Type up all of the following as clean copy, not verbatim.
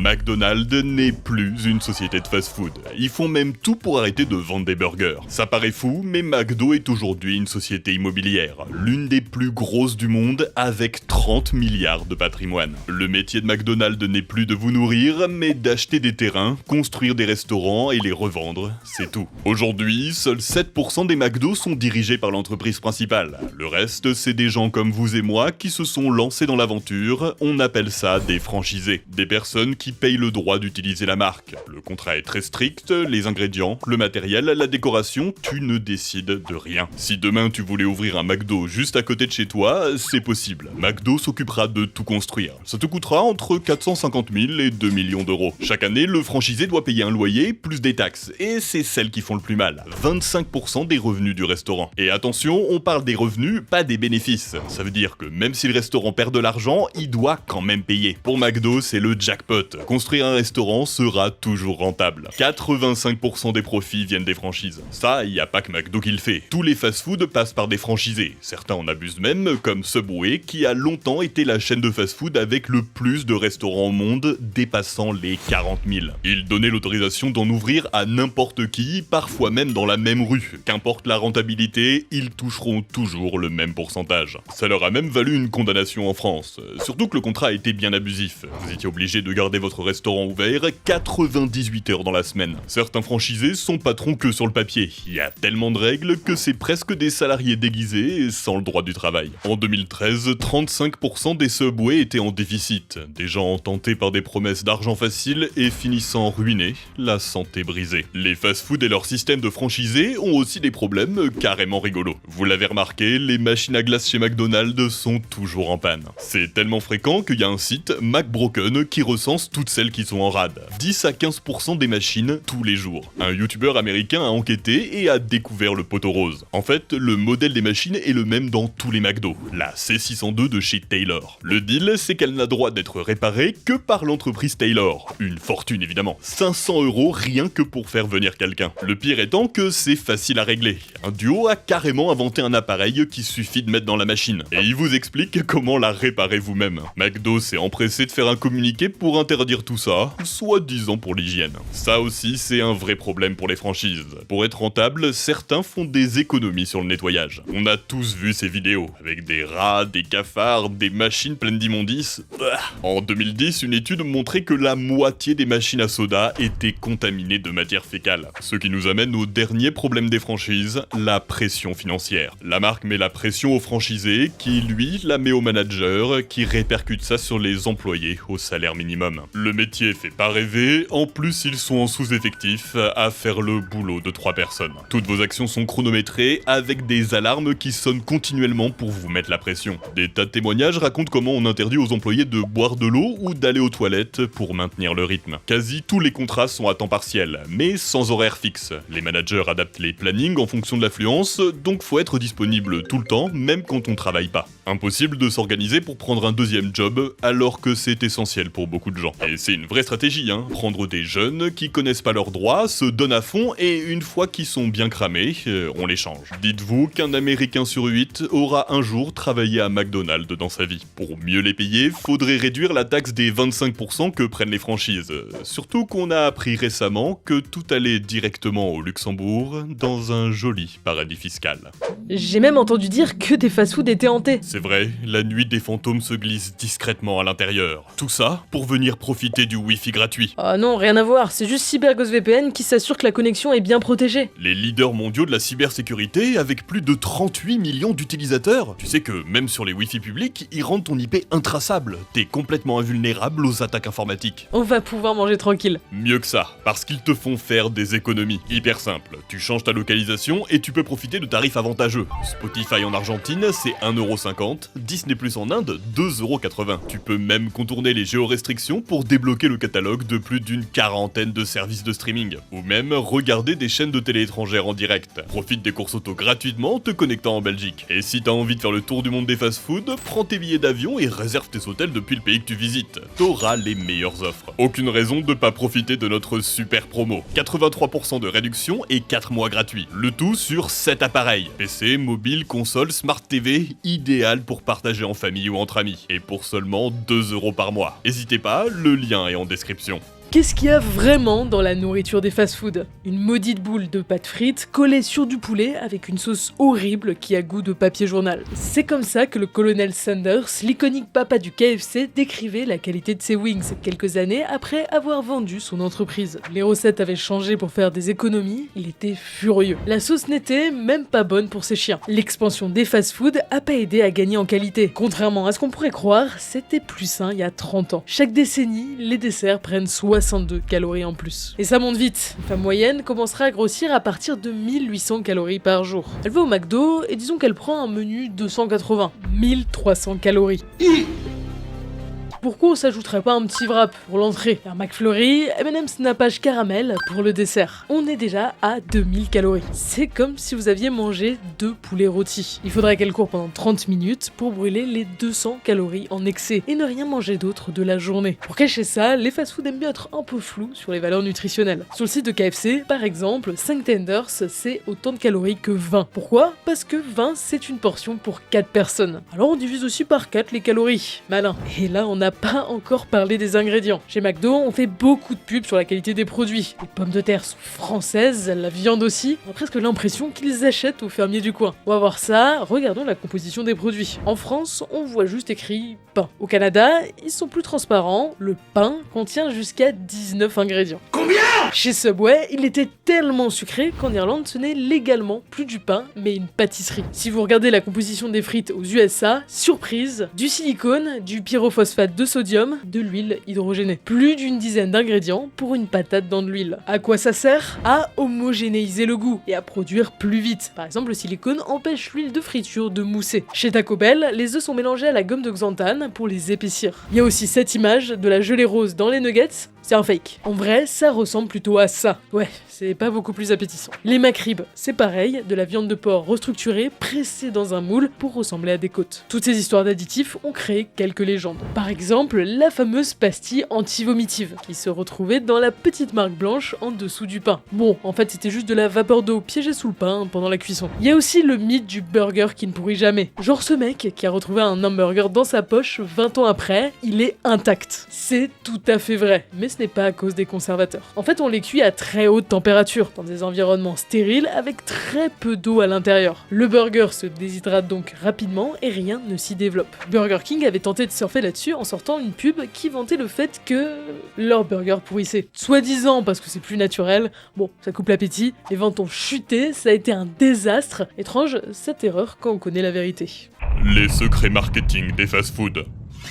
McDonald's n'est plus une société de fast-food. Ils font même tout pour arrêter de vendre des burgers. Ça paraît fou, mais McDo est aujourd'hui une société immobilière, l'une des plus grosses du monde avec 30 milliards de patrimoine. Le métier de McDonald's n'est plus de vous nourrir, mais d'acheter des terrains, construire des restaurants et les revendre, c'est tout. Aujourd'hui, seuls 7% des McDo sont dirigés par l'entreprise principale. Le reste, c'est des gens comme vous et moi qui se sont lancés dans l'aventure, on appelle ça des franchisés. Des personnes qui payent le droit d'utiliser la marque. Le contrat est très strict, les ingrédients, le matériel, la décoration, tu ne décides de rien. Si demain tu voulais ouvrir un McDo juste à côté de chez toi, c'est possible. McDo s'occupera de tout construire. Ça te coûtera entre 450 000 et 2 millions d'euros. Chaque année, le franchisé doit payer un loyer plus des taxes. Et c'est celles qui font le plus mal. 25% des revenus du restaurant. Et attention, on parle des revenus, pas des bénéfices. Ça veut dire que même si le restaurant perd de l'argent, il doit quand même payer. Pour McDo, c'est le jackpot. Construire un restaurant sera toujours rentable. 85% des profits viennent des franchises. Ça, il n'y a pas que McDo qui le fait. Tous les fast-food passent par des franchisés. Certains en abusent même, comme Subway, qui a longtemps été la chaîne de fast-food avec le plus de restaurants au monde, dépassant les 40 000. Ils donnaient l'autorisation d'en ouvrir à n'importe qui, parfois même dans la même rue. Qu'importe la rentabilité, ils toucheront toujours le même pourcentage. Ça leur a même valu une condamnation en France. Surtout que le contrat a été bien abusif. Vous étiez obligé de garder votre restaurant ouvert 98 heures dans la semaine. Certains franchisés sont patrons que sur le papier. Il y a tellement de règles que c'est presque des salariés déguisés sans le droit du travail. En 2013, 35% des Subway étaient en déficit. Des gens tentés par des promesses d'argent facile et finissant ruinés, la santé brisée. Les fast-food et leur système de franchisés ont aussi des problèmes carrément rigolos. Vous l'avez remarqué, les machines à glace chez McDonald's sont toujours en panne. C'est tellement fréquent qu'il y a un site, McBroken, qui recense toutes celles qui sont en rade. 10 à 15% des machines tous les jours. Un youtubeur américain a enquêté et a découvert le poteau rose. En fait, le modèle des machines est le même dans tous les McDo, la C602 de chez Taylor. Le deal, c'est qu'elle n'a droit d'être réparée que par l'entreprise Taylor. Une fortune évidemment. 500 € rien que pour faire venir quelqu'un. Le pire étant que c'est facile à régler. Un duo a carrément inventé un appareil qu'il suffit de mettre dans la machine. Et il vous explique comment la réparer vous-même. McDo s'est empressé de faire un communiqué pour interdire tout ça, soi-disant pour l'hygiène. Ça aussi, c'est un vrai problème pour les franchises. Pour être rentable, certains font des économies sur le nettoyage. On a tous vu ces vidéos, avec des rats, des cafards, des machines pleines d'immondices. En 2010, une étude montrait que la moitié des machines à soda étaient contaminées de matière fécale. Ce qui nous amène au dernier problème des franchises, la pression financière. La marque met la pression au franchisé, qui lui la met au manager, qui répercute ça sur les employés au salaire minimum. Le métier fait pas rêver, en plus ils sont en sous-effectif à faire le boulot de 3 personnes. Toutes vos actions sont chronométrées avec des alarmes qui sonnent continuellement pour vous mettre la pression. Des tas de témoignages racontent comment on interdit aux employés de boire de l'eau ou d'aller aux toilettes pour maintenir le rythme. Quasi tous les contrats sont à temps partiel, mais sans horaire fixe. Les managers adaptent les plannings en fonction de l'affluence, donc faut être disponible tout le temps, même quand on travaille pas. Impossible de s'organiser pour prendre un deuxième job, alors que c'est essentiel pour beaucoup de gens. Et c'est une vraie stratégie, hein. Prendre des jeunes qui connaissent pas leurs droits, se donnent à fond, et une fois qu'ils sont bien cramés, on les change. Dites-vous qu'un Américain sur 8 aura un jour travaillé à McDonald's dans sa vie. Pour mieux les payer, faudrait réduire la taxe des 25% que prennent les franchises. Surtout qu'on a appris récemment que tout allait directement au Luxembourg, dans un joli paradis fiscal. J'ai même entendu dire que des fast-food étaient hantés. C'est vrai, la nuit des fantômes se glisse discrètement à l'intérieur. Tout ça pour venir profiter du Wi-Fi gratuit. Ah non, rien à voir, c'est juste CyberGhost VPN qui s'assure que la connexion est bien protégée. Les leaders mondiaux de la cybersécurité avec plus de 38 millions d'utilisateurs. Tu sais que même sur les Wi-Fi publics, ils rendent ton IP intraçable. T'es complètement invulnérable aux attaques informatiques. On va pouvoir manger tranquille. Mieux que ça, parce qu'ils te font faire des économies. Hyper simple, tu changes ta localisation et tu peux profiter de tarifs avantageux. Spotify en Argentine, c'est 1,50€, Disney Plus en Inde, 2,80€. Tu peux même contourner les géorestrictions pour débloquer le catalogue de plus d'une quarantaine de services de streaming. Ou même regarder des chaînes de télé étrangères en direct. Profite des courses auto gratuitement en te connectant en Belgique. Et si t'as envie de faire le tour du monde des fast-food, prends tes billets d'avion et réserve tes hôtels depuis le pays que tu visites. T'auras les meilleures offres. Aucune raison de pas profiter de notre super promo. 83% de réduction et 4 mois gratuits. Le tout sur 7 appareils. PC, mobile, console, Smart TV, idéal pour partager en famille ou entre amis. Et pour seulement 2€ par mois. N'hésitez pas, le le lien est en description. Qu'est-ce qu'il y a vraiment dans la nourriture des fast-food? Une maudite boule de pâtes frites collée sur du poulet avec une sauce horrible qui a goût de papier journal. C'est comme ça que le colonel Sanders, l'iconique papa du KFC, décrivait la qualité de ses wings quelques années après avoir vendu son entreprise. Les recettes avaient changé pour faire des économies, il était furieux. La sauce n'était même pas bonne pour ses chiens. L'expansion des fast-food a pas aidé à gagner en qualité. Contrairement à ce qu'on pourrait croire, c'était plus sain il y a 30 ans. Chaque décennie, les desserts prennent 62 calories en plus. Et ça monte vite. Une femme moyenne commencera à grossir à partir de 1800 calories par jour. Elle va au McDo et disons qu'elle prend un menu 280. 1300 calories. Pourquoi on s'ajouterait pas un petit wrap pour l'entrée? Un McFlurry, M&M's nappage caramel pour le dessert. On est déjà à 2000 calories. C'est comme si vous aviez mangé 2 poulets rôtis. Il faudrait qu'elle court pendant 30 minutes pour brûler les 200 calories en excès et ne rien manger d'autre de la journée. Pour cacher ça, les fast-food aiment bien être un peu flous sur les valeurs nutritionnelles. Sur le site de KFC, par exemple, 5 tenders, c'est autant de calories que 20. Pourquoi? Parce que 20, c'est une portion pour 4 personnes. Alors on divise aussi par 4 les calories. Malin. Et là, on n'a pas encore parlé des ingrédients. Chez McDo, on fait beaucoup de pubs sur la qualité des produits. Les pommes de terre sont françaises, la viande aussi. On a presque l'impression qu'ils achètent au fermier du coin. On va voir ça, regardons la composition des produits. En France, on voit juste écrit pain. Au Canada, ils sont plus transparents. Le pain contient jusqu'à 19 ingrédients. Combien? Chez Subway, il était tellement sucré qu'en Irlande, ce n'est légalement plus du pain, mais une pâtisserie. Si vous regardez la composition des frites aux USA, surprise, du silicone, du pyrophosphate de sodium, de l'huile hydrogénée. Plus d'une dizaine d'ingrédients pour une patate dans de l'huile. À quoi ça sert? À homogénéiser le goût et à produire plus vite. Par exemple, le silicone empêche l'huile de friture de mousser. Chez Taco Bell, les œufs sont mélangés à la gomme de xanthane pour les épaissir. Il y a aussi cette image de la gelée rose dans les nuggets. C'est un fake. En vrai, ça ressemble plutôt à ça. Ouais, c'est pas beaucoup plus appétissant. Les McRib, c'est pareil, de la viande de porc restructurée, pressée dans un moule pour ressembler à des côtes. Toutes ces histoires d'additifs ont créé quelques légendes. Par exemple, la fameuse pastille anti-vomitive, qui se retrouvait dans la petite marque blanche en dessous du pain. Bon, en fait, c'était juste de la vapeur d'eau piégée sous le pain pendant la cuisson. Il y a aussi le mythe du burger qui ne pourrit jamais. Genre ce mec qui a retrouvé un hamburger dans sa poche 20 ans après, il est intact. C'est tout à fait vrai, mais ce n'est pas à cause des conservateurs. En fait, on les cuit à très haute température, dans des environnements stériles avec très peu d'eau à l'intérieur. Le burger se déshydrate donc rapidement et rien ne s'y développe. Burger King avait tenté de surfer là-dessus en sortant une pub qui vantait le fait que leur burger pourrissait. Soi-disant parce que c'est plus naturel, bon, ça coupe l'appétit, les ventes ont chuté, ça a été un désastre. Étrange, cette erreur quand on connaît la vérité. Les secrets marketing des fast-food.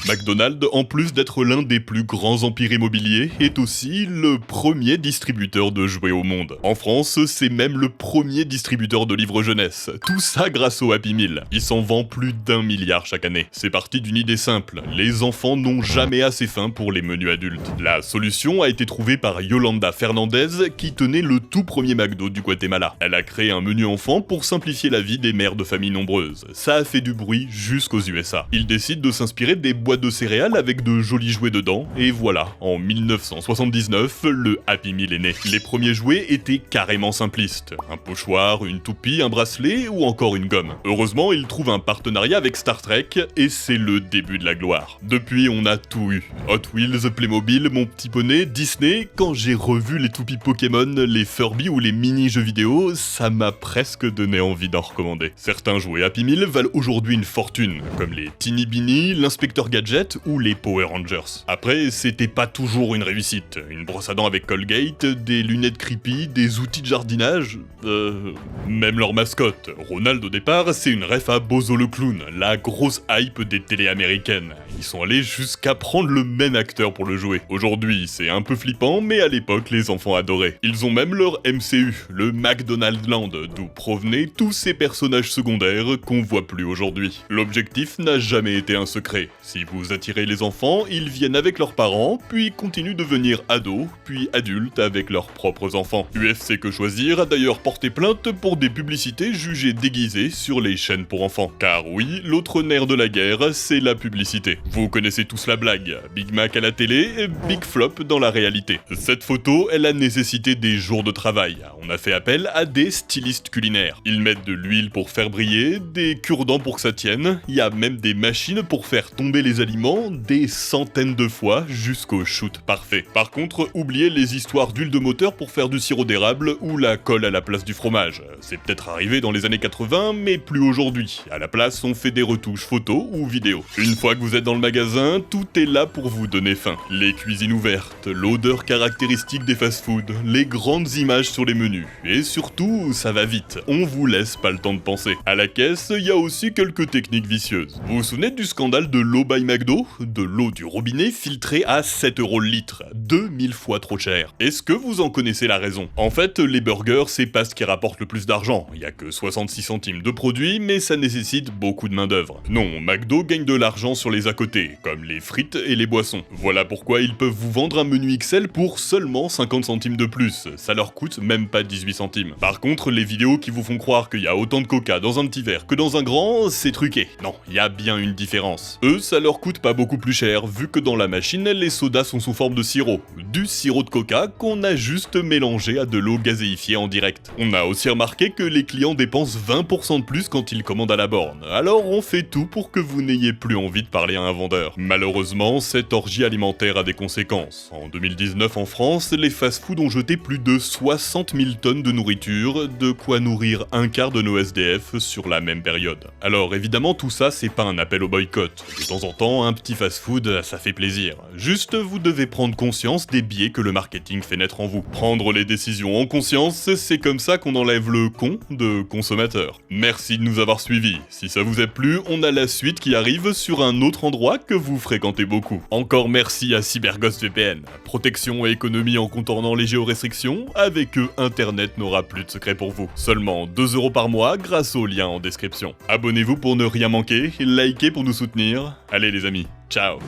McDonald's, en plus d'être l'un des plus grands empires immobiliers, est aussi le premier distributeur de jouets au monde. En France, c'est même le premier distributeur de livres jeunesse. Tout ça grâce au Happy Meal. Il s'en vend plus d'1 milliard chaque année. C'est parti d'une idée simple. Les enfants n'ont jamais assez faim pour les menus adultes. La solution a été trouvée par Yolanda Fernandez, qui tenait le tout premier McDo du Guatemala. Elle a créé un menu enfant pour simplifier la vie des mères de familles nombreuses. Ça a fait du bruit jusqu'aux USA. Ils décident de s'inspirer des boîtes de céréales avec de jolis jouets dedans, et voilà, en 1979, le Happy Meal est né. Les premiers jouets étaient carrément simplistes. Un pochoir, une toupie, un bracelet ou encore une gomme. Heureusement, ils trouvent un partenariat avec Star Trek, et c'est le début de la gloire. Depuis, on a tout eu. Hot Wheels, Playmobil, Mon Petit Poney, Disney. Quand j'ai revu les toupies Pokémon, les Furby ou les mini-jeux vidéo, ça m'a presque donné envie d'en recommander. Certains jouets Happy Meal valent aujourd'hui une fortune, comme les Teeny Beanie, l'inspecteur Gadget ou les Power Rangers. Après, c'était pas toujours une réussite. Une brosse à dents avec Colgate, des lunettes creepy, des outils de jardinage... Même leur mascotte. Ronald au départ, c'est une ref à Bozo le Clown, la grosse hype des télés américaines. Ils sont allés jusqu'à prendre le même acteur pour le jouer. Aujourd'hui, c'est un peu flippant, mais à l'époque, les enfants adoraient. Ils ont même leur MCU, le McDonald's Land, d'où provenaient tous ces personnages secondaires qu'on voit plus aujourd'hui. L'objectif n'a jamais été un secret. Si vous attirez les enfants, ils viennent avec leurs parents, puis continuent de devenir ados, puis adultes avec leurs propres enfants. UFC Que Choisir a d'ailleurs porté plainte pour des publicités jugées déguisées sur les chaînes pour enfants. Car oui, l'autre nerf de la guerre, c'est la publicité. Vous connaissez tous la blague, Big Mac à la télé, Big Flop dans la réalité. Cette photo, elle a nécessité des jours de travail. On a fait appel à des stylistes culinaires. Ils mettent de l'huile pour faire briller, des cure-dents pour que ça tienne, il y a même des machines pour faire tomber les aliments des centaines de fois jusqu'au shoot parfait. Par contre, oubliez les histoires d'huile de moteur pour faire du sirop d'érable ou la colle à la place du fromage. C'est peut-être arrivé dans les années 80, mais plus aujourd'hui. À la place, on fait des retouches photos ou vidéos. Une fois que vous êtes dans le magasin, tout est là pour vous donner faim. Les cuisines ouvertes, l'odeur caractéristique des fast-foods, les grandes images sur les menus. Et surtout, ça va vite. On vous laisse pas le temps de penser. À la caisse, il y a aussi quelques techniques vicieuses. Vous vous souvenez du scandale de l'eau by McDo? De l'eau du robinet filtrée à 7 € le litre. 2000 fois trop cher. Est-ce que vous en connaissez la raison? En fait, les burgers, c'est pas ce qui rapporte le plus d'argent. Il y a que 66 centimes de produit, mais ça nécessite beaucoup de main-d'œuvre. Non, McDo gagne de l'argent sur les à côté, comme les frites et les boissons. Voilà pourquoi ils peuvent vous vendre un menu XL pour seulement 50 centimes de plus. Ça leur coûte même pas 18 centimes. Par contre, les vidéos qui vous font croire qu'il y a autant de coca dans un petit verre que dans un grand, c'est truqué. Non, il y a bien une différence. Eux, ça leur coûte pas beaucoup plus cher, vu que dans la machine, les sodas sont sous forme de sirop. Du sirop de coca qu'on a juste mélangé à de l'eau gazéifiée en direct. On a aussi remarqué que les clients dépensent 20% de plus quand ils commandent à la borne. Alors on fait tout pour que vous n'ayez plus envie de parler à un vendeur. Malheureusement, cette orgie alimentaire a des conséquences. En 2019 en France, les fast-foods ont jeté plus de 60 000 tonnes de nourriture, de quoi nourrir un quart de nos SDF sur la même période. Alors évidemment tout ça c'est pas un appel au boycott. De temps en temps, un petit fast-food ça fait plaisir. Juste vous devez prendre conscience des biais que le marketing fait naître en vous. Prendre les décisions en conscience, c'est comme ça qu'on enlève le con de consommateur. Merci de nous avoir suivis. Si ça vous a plu, on a la suite qui arrive sur un autre endroit que vous fréquentez beaucoup. Encore merci à CyberGhost VPN. Protection et économie en contournant les géorestrictions, avec eux internet n'aura plus de secret pour vous. Seulement 2 € par mois grâce au lien en description. Abonnez-vous pour ne rien manquer, likez pour nous soutenir. Allez les amis, ciao.